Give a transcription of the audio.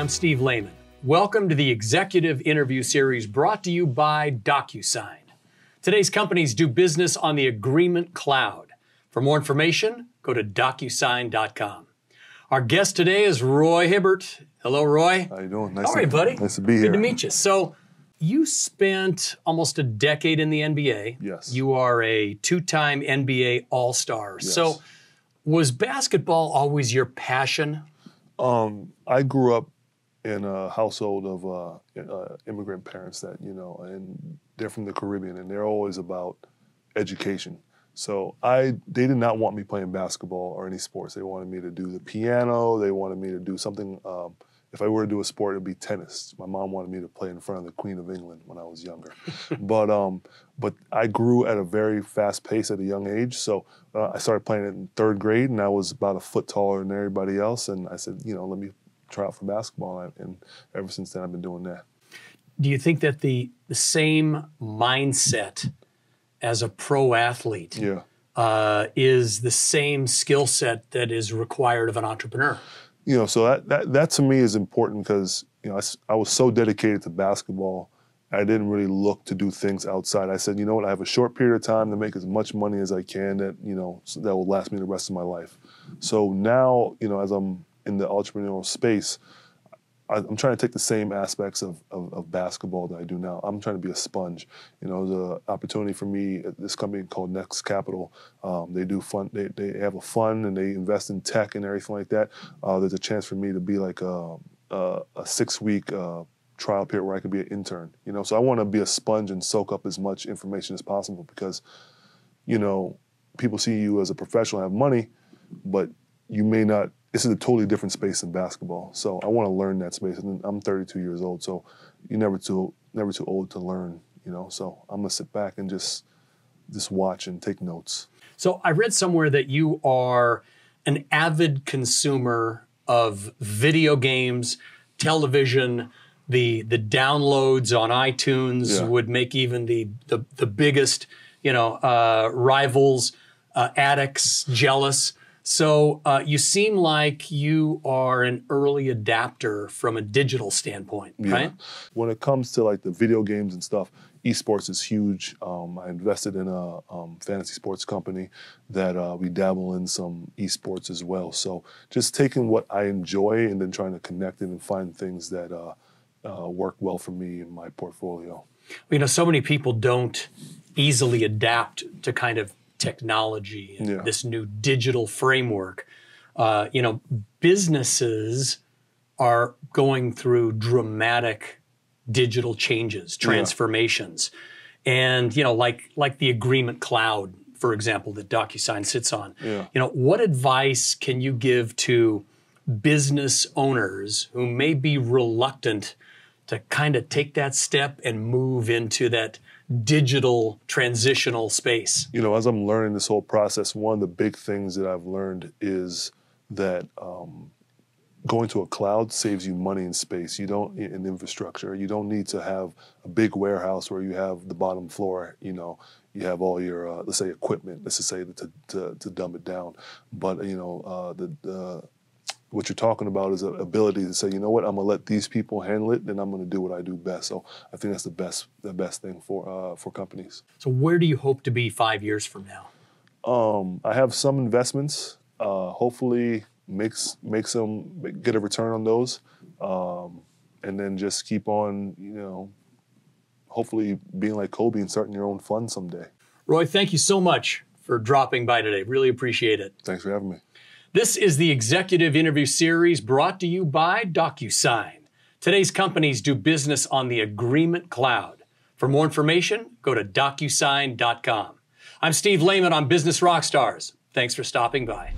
I'm Steve Lehman. Welcome to the executive interview series brought to you by DocuSign. Today's companies do business on the agreement cloud. For more information, go to DocuSign.com. Our guest today is Roy Hibbert. Hello, Roy. How you doing? How are you, buddy? Nice to be here. Good to meet you. So, you spent almost a decade in the NBA. Yes. You are a two-time NBA All-Star. Yes. So, was basketball always your passion? I grew up in a household of immigrant parents that, and they're from the Caribbean, and they're always about education. So they did not want me playing basketball or any sports. They wanted me to do the piano. They wanted me to do something. If I were to do a sport, it'd be tennis. My mom wanted me to play in front of the Queen of England when I was younger. But I grew at a very fast pace at a young age. So I started playing in third grade, and I was about a foot taller than everybody else. And I said, let me try out for basketball. And ever since then, I've been doing that. Do you think that the same mindset as a pro athlete is the same skill set that is required of an entrepreneur? So that to me is important because, I was so dedicated to basketball. I didn't really look to do things outside. I said, you know what, I have a short period of time to make as much money as I can that, so that will last me the rest of my life. So now, as I'm in the entrepreneurial space, I'm trying to take the same aspects of basketball that I do now. I'm trying to be a sponge. There's an opportunity for me at this company called Next Capital. They do fun. They have a fund and they invest in tech and everything like that. There's a chance for me to be like a 6-week trial period where I could be an intern. So I want to be a sponge and soak up as much information as possible because, people see you as a professional, have money, but you may not. This is a totally different space than basketball. So I want to learn that space. And I'm 32 years old, so you're never too old to learn, So I'm gonna sit back and just watch and take notes. So I read somewhere that you are an avid consumer of video games, television. The downloads on iTunes would make even the biggest, rivals, addicts jealous. So you seem like you are an early adapter from a digital standpoint, right? When it comes to like the video games and stuff, esports is huge. I invested in a fantasy sports company that we dabble in some esports as well. So just taking what I enjoy and then trying to connect it and find things that work well for me in my portfolio. So many people don't easily adapt to kind of technology and this new digital framework. Businesses are going through dramatic digital changes, transformations. And, like the agreement cloud, for example, that DocuSign sits on. What advice can you give to business owners who may be reluctant to kind of take that step and move into that digital transitional space? As I'm learning this whole process, one of the big things that I've learned is that going to a cloud saves you money and space. In infrastructure. You don't need to have a big warehouse where you have the bottom floor, you have all your, let's say, equipment, let's just say to dumb it down. But, what you're talking about is an ability to say, you know what, I'm gonna let these people handle it, then I'm gonna do what I do best. So I think that's the best thing for companies. So where do you hope to be 5 years from now? I have some investments. Hopefully, get a return on those, and then just keep on, hopefully being like Kobe and starting your own fund someday. Roy, thank you so much for dropping by today. Really appreciate it. Thanks for having me. This is the executive interview series brought to you by DocuSign. Today's companies do business on the agreement cloud. For more information, go to DocuSign.com. I'm Steve Lehman on Business Rockstars. Thanks for stopping by.